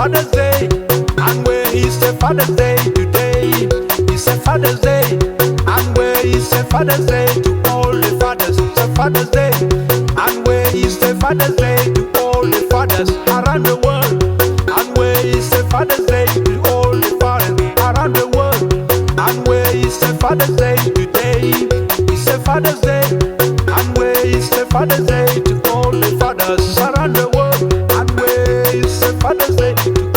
Father's Day, and where is the Father's Day today? It's a Father's Day, and where is the Father's Day to all the fathers? It's a Father's Day, and where is the Father's Day to all the fathers around the world? And where is the Father's Day to all the fathers around the world? And where is the Father's Day today? It's a Father's Day, and where is the Father's Day to all the fathers around the world? And where is the Father's Day to